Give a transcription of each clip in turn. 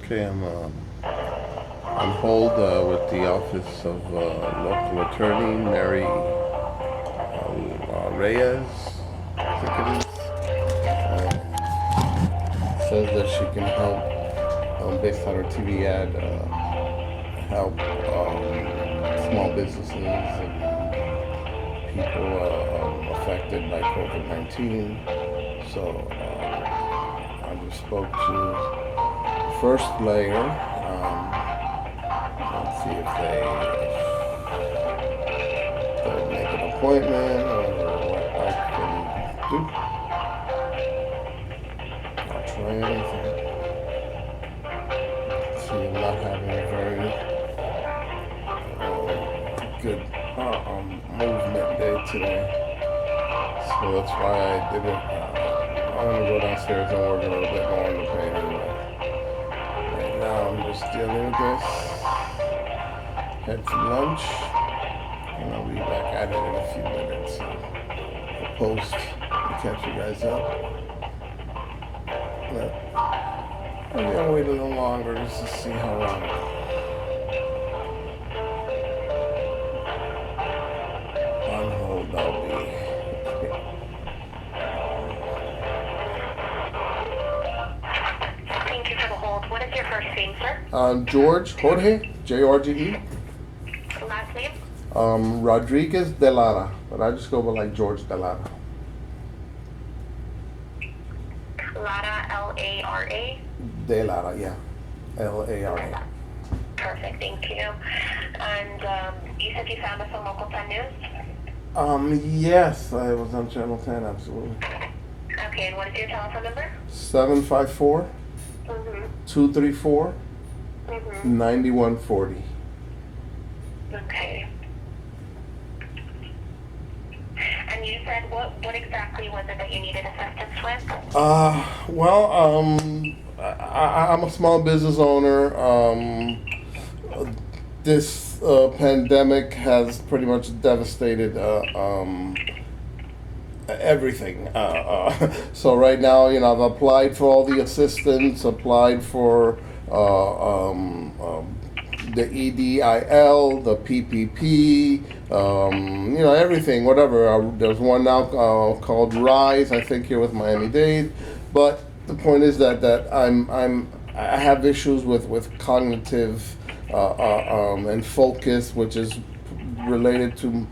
Okay, I'm on hold with the Office of Local Attorney Mary Reyes, I think it is. Says that she can help, based on her TV ad, help small businesses and people affected by COVID-19. So I just spoke to first layer. Let's see if they'll make an appointment or what I can do. I'll try anything. See, I'm not having a very good movement day today, so that's why I didn't. I'm gonna go downstairs and work a little bit more on the painting. Right now, I'm just dealing with this. Had some lunch, and I'll be back at it in a few minutes. I'll post and catch you guys up. But maybe I'll wait a little longer just to see how long. On hold, I'll be. Thank you for the hold. What is your first name, sir? George, Jorge, Jorge. Last name? Rodriguez de Lara, but I just go with like George de Lara. Lara, L-A-R-A? De Lara, yeah. Lara. Perfect, thank you. And you said you found us on Local 10 News? Yes, I was on Channel 10, absolutely. Okay, and what is your telephone number? 754 Mm-hmm. 234 Mm-hmm. 9140. Okay. And you said what exactly was it that you needed assistance with? I'm a small business owner. This pandemic has pretty much devastated everything. So right now, I've applied for all the assistance, applied for the EDIL, the PPP, everything, whatever. There's one now called Rise, I think, here with Miami-Dade. But the point is that I have issues with cognitive and focus, which is related to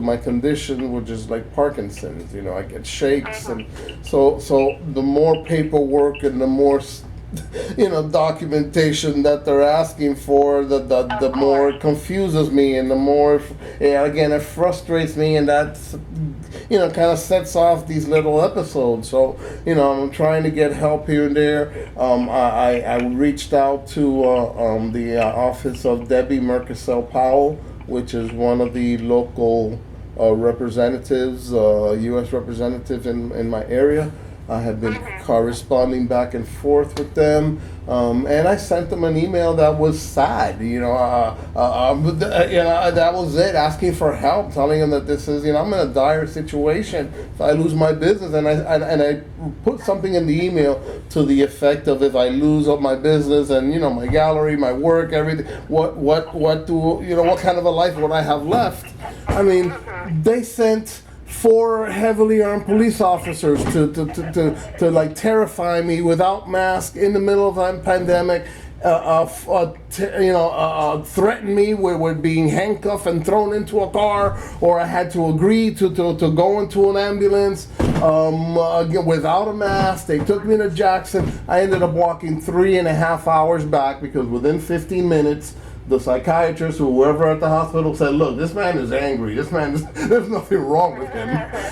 my condition, which is like Parkinson's. I get shakes, and so the more paperwork and the more documentation that they're asking for, the more it confuses me, and the more again it frustrates me, and that's kind of sets off these little episodes. So I'm trying to get help here and there. I reached out to the office of Debbie Mercasel Powell, which is one of the local representatives, U.S. representatives in my area. I have been corresponding back and forth with them, and I sent them an email that was sad. That was it, asking for help, telling them that this is, I'm in a dire situation if I lose my business, and I put something in the email to the effect of, if I lose up my business and my gallery, my work, everything, what kind of a life would I have left? I mean, they sent 4 heavily armed police officers to like terrify me without mask in the middle of a pandemic, threaten me with being handcuffed and thrown into a car, or I had to agree to go into an ambulance without a mask. They took me to Jackson. I ended up walking 3.5 hours back because within 15 minutes, the psychiatrist or whoever at the hospital said, look, this man is angry. There's nothing wrong with him.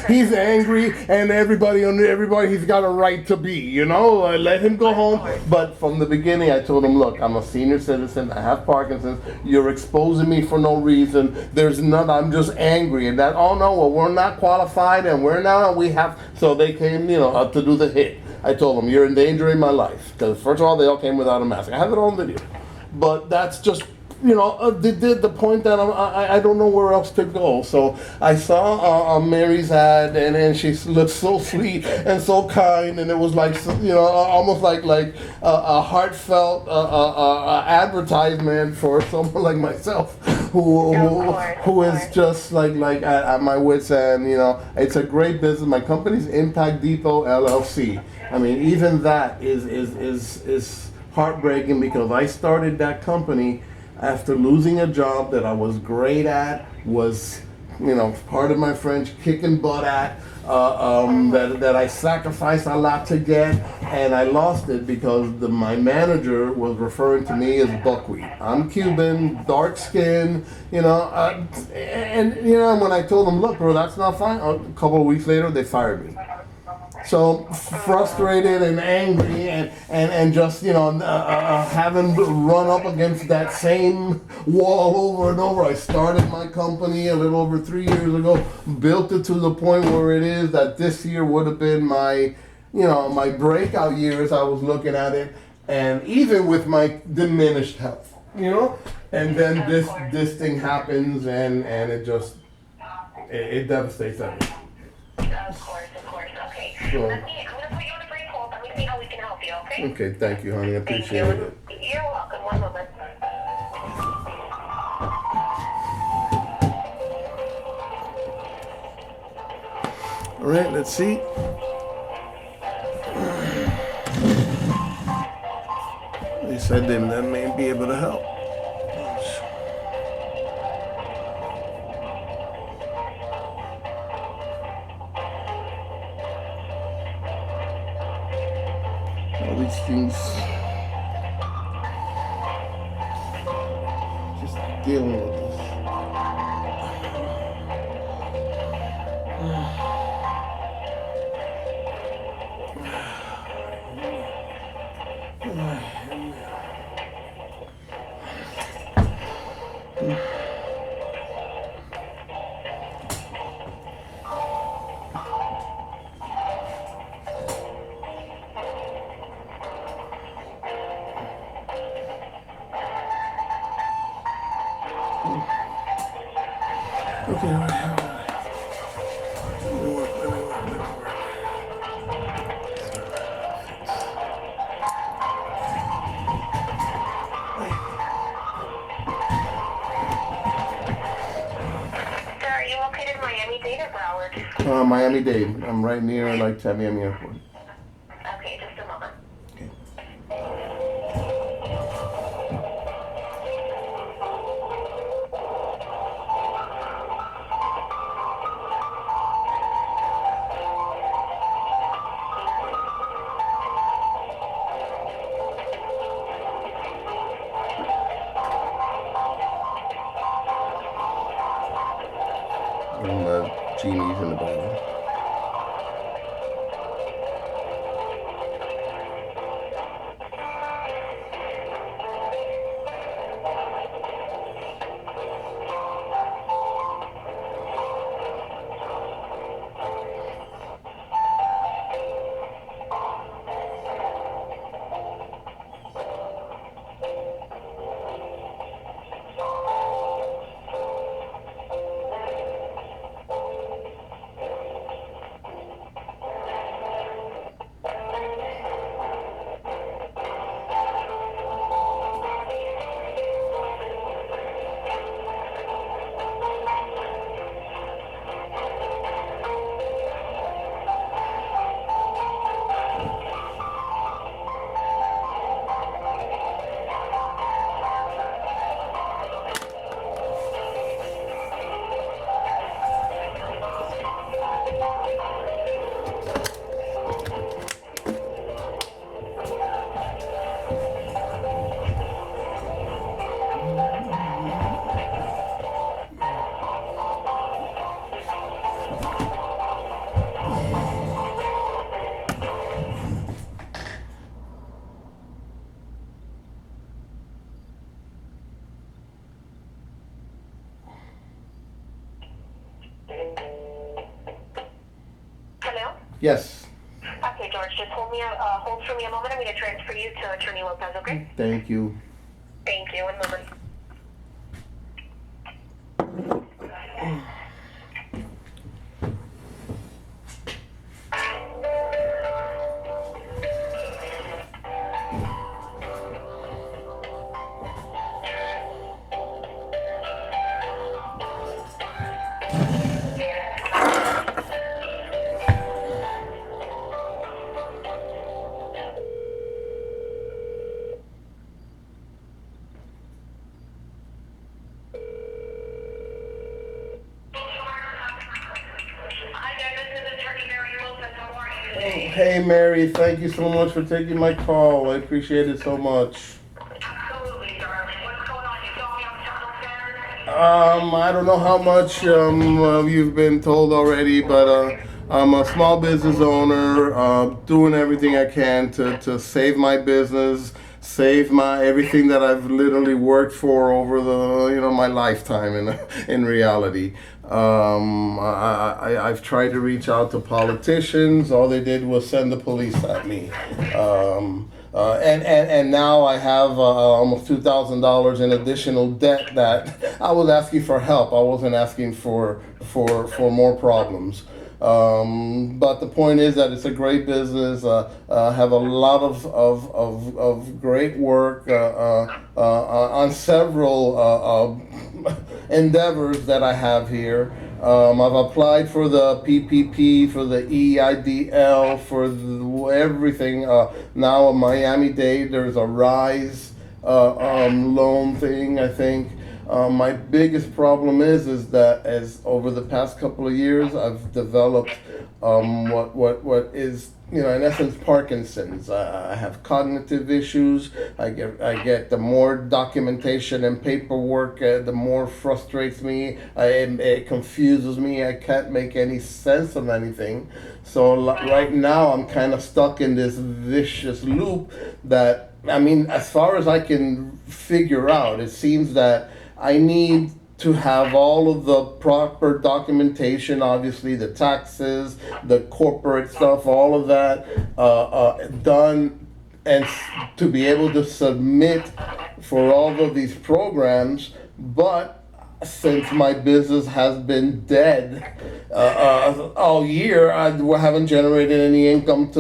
He's angry, and everybody, he's got a right to be, let him go home. But from the beginning, I told him, look, I'm a senior citizen. I have Parkinson's. You're exposing me for no reason. I'm just angry. And that, oh no, well, we're not qualified, and so they came, to do the hit. I told them, you're endangering my life. Because first of all, they all came without a mask. I have it on video. But that's just the point that I don't know where else to go. So I saw Mary's ad, and then she looked so sweet and so kind, and it was like, almost like a heartfelt advertisement for someone like myself who is just like at my wits end. It's a great business. My company's Impact Depot LLC. I mean, even that is heartbreaking, because I started that company after losing a job that I was great at, was, part of my French, kicking butt at, that I sacrificed a lot to get, and I lost it because my manager was referring to me as buckwheat. I'm Cuban, dark skin, and when I told them, look, bro, that's not fine, a couple of weeks later, they fired me. So frustrated and angry, and just having run up against that same wall over and over. I started my company a little over 3 years ago, built it to the point where it is that this year would have been my my breakout year as I was looking at it, and even with my diminished health, and then this thing happens, and it just it devastates everything. Of course. Okay. I'm going to put you on a brief hold. Let me see how we can help you, okay? Okay, thank you, honey. I appreciate it. You're welcome. One moment. All right, let's see. They said that may be able to help. All these things, just dealing with this. Okay, all right. Let me work. Sir, are you located in Miami-Dade or Broward? Miami-Dade. I'm right near Miami Airport. Okay, just a moment. Okay. And the genies in the bottle. Hello? Yes. Okay, George, just hold for me a moment. I'm going to transfer you to Attorney Lopez, okay? Thank you. Thank you. One moment. Hey, Mary, thank you so much for taking my call. I appreciate it so much. Absolutely, darling. What's going on? You told me I'm upstairs. I don't know how much you've been told already, but I'm a small business owner, doing everything I can to save my business, save my everything that I've literally worked for over my lifetime in reality. I've tried to reach out to politicians. All they did was send the police at me. And now I have almost $2,000 in additional debt that I was asking for help. I wasn't asking for more problems. But the point is that it's a great business. Have a lot of great work on several endeavors that I have here. I've applied for the PPP, for the EIDL, for everything. Now in Miami-Dade, there's a RISE loan thing, I think. My biggest problem is that as over the past couple of years, I've developed what is, in essence, Parkinson's. I have cognitive issues. I get the more documentation and paperwork, the more frustrates me. It confuses me. I can't make any sense of anything. So right now, I'm kind of stuck in this vicious loop that, as far as I can figure out, it seems that I need to have all of the proper documentation, obviously the taxes, the corporate stuff, all of that done, and to be able to submit for all of these programs. But since my business has been dead all year, I haven't generated any income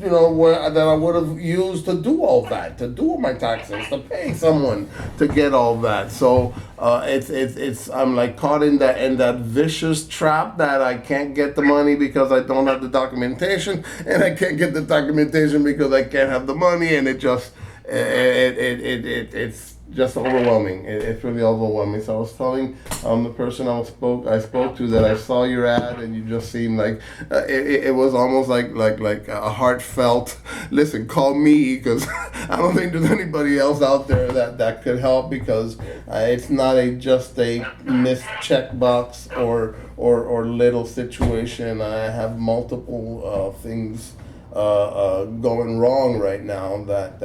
that I would have used to do all that, to do my taxes, to pay someone to get all that. So I'm like caught in that vicious trap that I can't get the money because I don't have the documentation, and I can't get the documentation because I can't have the money, and it's just overwhelming. It's really overwhelming. So I was telling the person I spoke to that I saw your ad, and you just seemed like it was almost like a heartfelt. Listen, call me, because I don't think there's anybody else out there that could help, because it's not just a missed checkbox or little situation. I have multiple things going wrong right now that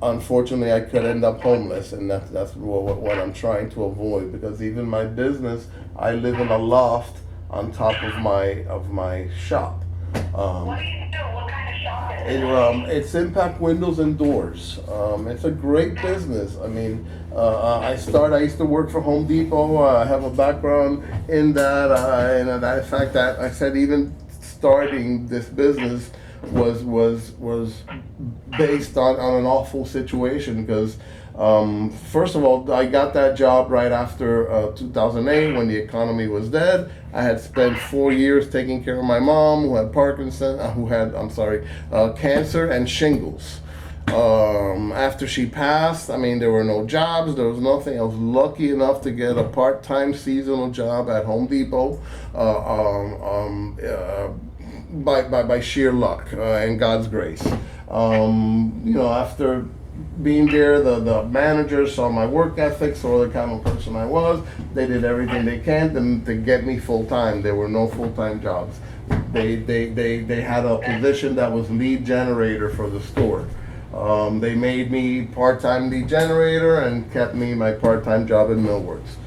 unfortunately I could end up homeless, and that's what I'm trying to avoid, because even my business, I live in a loft on top of my shop. What do you do? What kind of shop is it? It's Impact Windows and Doors. It's a great business. I used to work for Home Depot. I have a background in that, and in fact, that I said even starting this business was based on an awful situation, because first of all, I got that job right after 2008, when the economy was dead. I had spent 4 years taking care of my mom, who had cancer and shingles. After she passed, there were no jobs, there was nothing. I was lucky enough to get a part-time seasonal job at Home Depot, by sheer luck and God's grace. After being there, the managers saw my work ethic, saw the kind of person I was. They did everything they can to get me full-time. There were no full-time jobs. They had a position that was lead generator for the store. They made me part-time lead generator and kept me my part-time job in Millworks.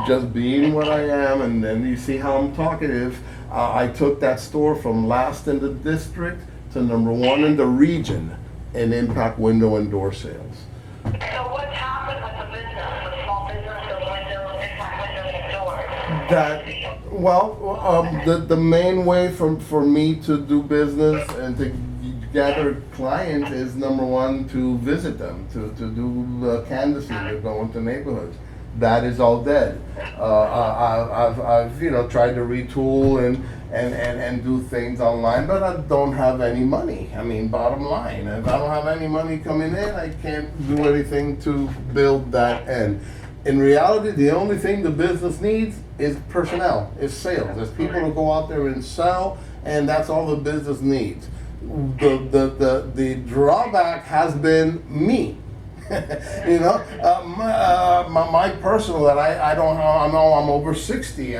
Just being what I am, and then you see how I'm talkative, I took that store from last in the district to number 1 in the region in Impact Window and Door sales. So what's happened with the business, the small business, the windows, Impact Windows and Doors? The main way for me to do business and to gather clients is, number 1, to visit them, to do canvassing, to go into neighborhoods. That is all dead. I've tried to retool and do things online, but I don't have any money. Bottom line, if I don't have any money coming in, I can't do anything to build that end. In reality, the only thing the business needs is personnel, is sales. There's people to go out there and sell and that's all the business needs. The drawback has been me. You know, my personal that I don't I know I'm over 60.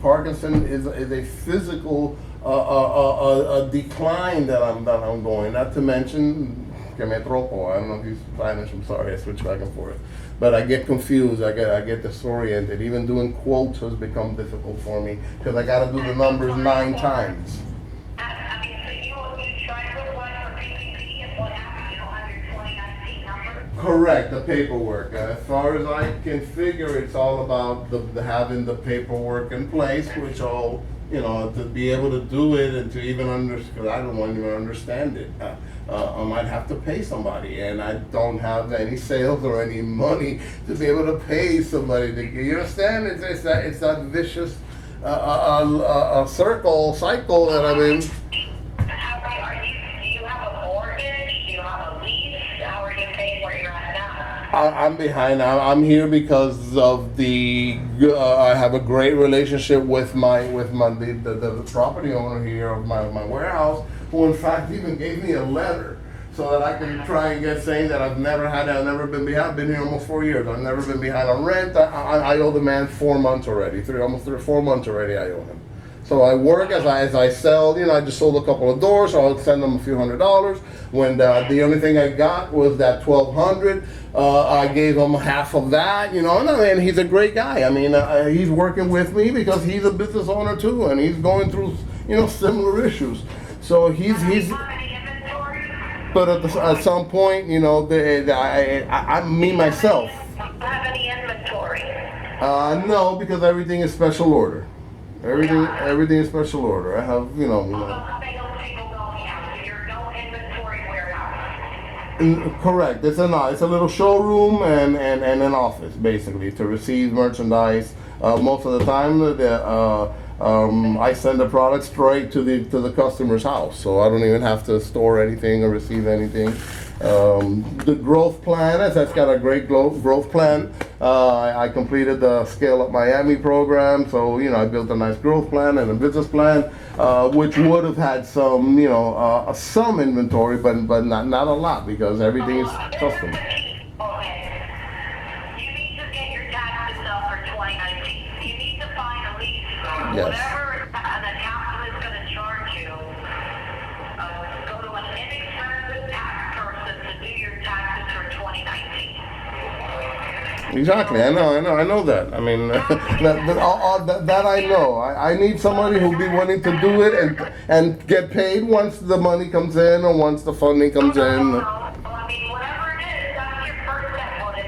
Parkinson is a physical a decline that I'm going. Not to mention que me tropo. I don't know if you Spanish. I'm sorry, I switch back and forth. But I get confused. I get disoriented. Even doing quotes has become difficult for me because I got to do the numbers 9 times. I mean, so you tried to apply for PPP and what happened? You don't have your 2019 number? Correct, the paperwork. As far as I can figure, it's all about the having the paperwork in place, which all, you know, to be able to do it and to even understand, I don't even understand it. I might have to pay somebody, and I don't have any sales or any money to be able to pay somebody. You understand? It's that vicious cycle that I'm in. Do you have a mortgage? Do you have a lease? How are you paying where you're at now? I'm behind. I'm here because of the. I have a great relationship with the property owner here of my warehouse, who in fact even gave me a letter so that I can try and get saying that I've never been behind. I've been here almost 4 years. I've never been behind on rent. I owe the man 4 months already. Almost 3 or 4 months already I owe him. So I work as I sell. You know, I just sold a couple of doors, so I'll send them a few $100s. When the only thing I got was that $1,200, I gave him half of that. You know, and he's a great guy. I mean, he's working with me because he's a business owner too, and he's going through, you know, similar issues. So he's. But at some point, you know, I'm me myself. Do you have any inventory? No, because everything is special order. Everything is special order. I have, you know. Correct. It's a little showroom and an office basically to receive merchandise. Most of the time, I send the product straight to the customer's house, so I don't even have to store anything or receive anything. The growth plan, that's got a great growth plan. I completed the Scale Up Miami program, so you know I built a nice growth plan and a business plan, which would have had some, you know, some inventory, but not a lot because everything is custom. Okay. You need to get your taxes up for 2019. You need to find a lease. Yes. Whatever an accountant is going to charge you, go to an inexpensive tax person to do your taxes for 2019. Exactly, I know that. I mean, that I know. I need somebody who'll be willing to do it and get paid once the money comes in or once the funding comes in. I mean, whatever it is, that's your first step on it.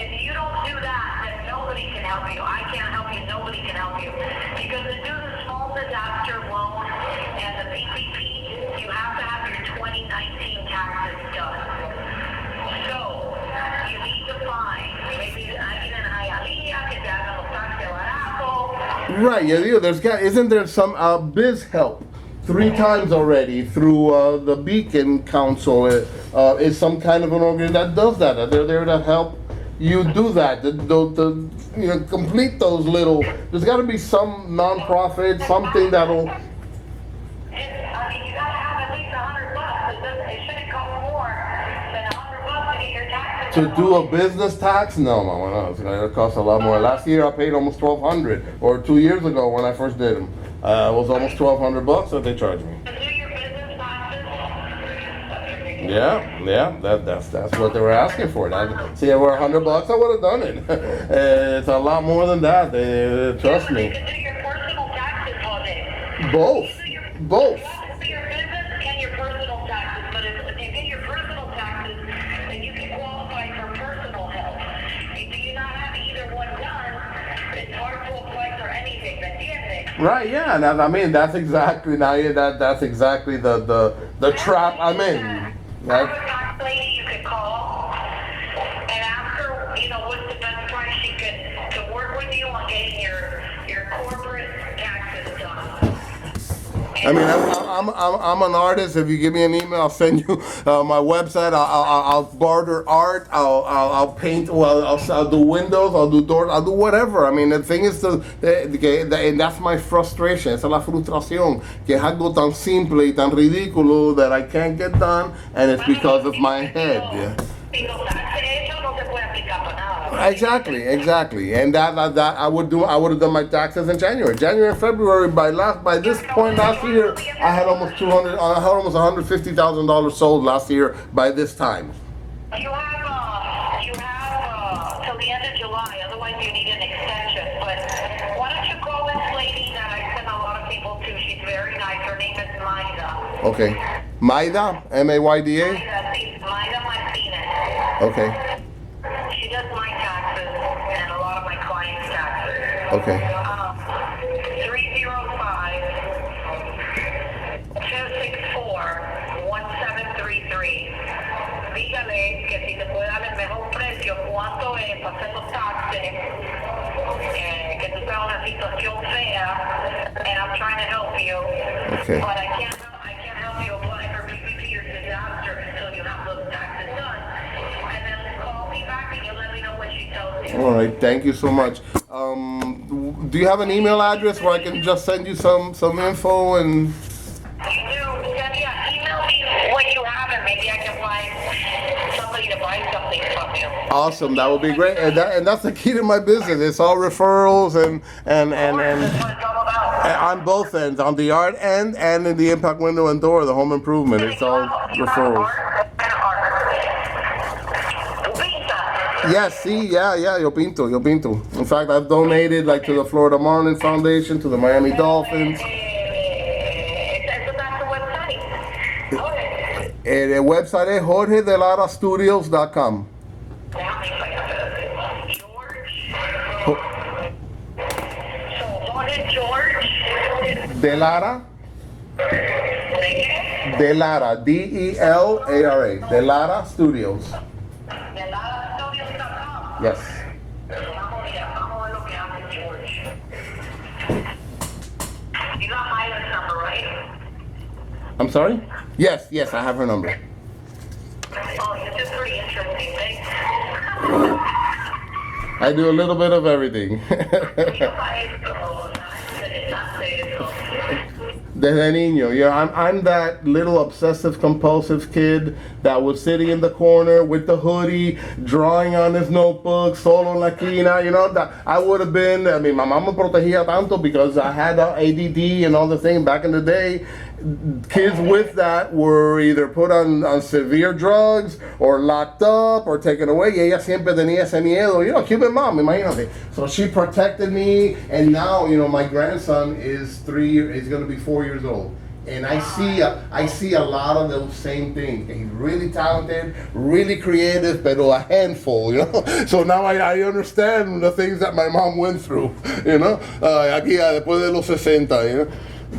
If you don't do that, then nobody can help you. I can't help you. Nobody can help you. Because to do the small disaster loan and the PPP, you have to have your 2019 taxes done. So, you need to find maybe alguien en Hialeah que te haga los taxes baratos. Right, yeah, isn't there some biz help? 3 times already through the Beacon Council is some kind of an organization that does that. They're there to help you do that. To you know, complete those little. There's got to be some nonprofit, something that'll. I mean, you gotta have at least $100. It shouldn't cost more than $100 to get your taxes. To do a business tax? No, it's gonna cost a lot more. Last year I paid almost $1,200, or 2 years ago when I first did them, it was almost $1,200 that they charged me. To do your business taxes? Yeah, that's what they were asking for. See, if it were $100, I would have done it. It's a lot more than that. Trust me. You can do your personal taxes on it. Both. You have to do your business and your personal taxes, but if you get your personal taxes, then you can qualify for personal help. If you do not have either one done, it's hard to apply for anything. Right, yeah, and I mean that's exactly that's exactly the trap I'm in. I have a tax lady you could call and ask her, you know, what's the best price she could to work with you on getting your corporate taxes done. I mean, I'm an artist. If you give me an email, I'll send you my website. I'll barter art. I'll paint. Well, I'll do windows. I'll do doors. I'll do whatever. I mean, the thing is, and that's my frustration. Esa es la frustración. Que es algo tan simple y tan ridículo that I can't get done, and it's because of my head. Yeah. Exactly, and that I would have done my taxes in January, and February. By this point last year, I had almost $150,000 sold last year. By this time, you have till the end of July. Otherwise, you need an extension. But why don't you call this lady that I send a lot of people to? She's very nice. Her name is Maida. Okay, Maida, Mayda. Maida Martinez. Okay. She does my taxes and a lot of my clients' taxes. Okay. 305-264-1733. Dígale que si te puede dar el mejor precio, cuánto es para hacer los taxes, que tú estás en una situación fea, and I'm trying to help you. Okay. But I can't help you apply for PPP or disaster until you have those taxes done. And then call me back and you let me know what she tells you. All right. Thank you so much. Do you have an email address where I can just send you some info and? You do. Email me what you have and maybe I can find somebody to buy something from you. Awesome. That would be great. And that's the key to my business. It's all referrals and That's what it's all about. on both ends, on the art end and in the impact window and door, the home improvement. It's all referrals. Yes, see, yeah, yo pinto. In fact, I've donated like to the Florida Marlins Foundation, to the Miami Dolphins. El website es jorgedelarastudios.com. Delara. Delara, D-E-L-A-R-A. Delara Studios. Yes. You got Myla's number, right? I'm sorry? Yes, I have her number. Oh, this is pretty interesting. Thanks. I do a little bit of everything. Desde niño, yeah, I'm that little obsessive compulsive kid that was sitting in the corner with the hoodie, drawing on his notebook, solo en la esquina, that I would have been, I mean, my mama protegía tanto because I had ADD and all the things back in the day. Kids with that were either put on severe drugs or locked up or taken away. Y ella siempre tenía ese miedo. Cuban mom, imagínate. So she protected me, and now, my grandson is he's going to be 4 years old. And I see a lot of those same things. He's really talented, really creative, pero a handful, So now I understand the things that my mom went through, aquí después de los 60,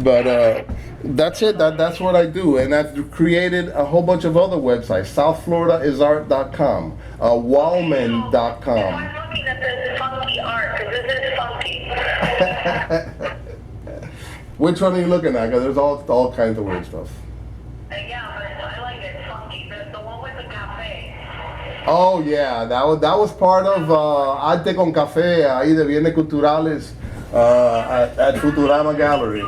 But that's it. That's what I do, and I've created a whole bunch of other websites. SouthFloridaIsArt.com, Wallman.com. I'm looking at this funky art because this is funky. Which one are you looking at? Because there's all kinds of weird stuff. Yeah, but I like it funky. The one with the cafe. Oh yeah, that was part of Arte con Café ahí de Bienes Culturales at Futurama Gallery.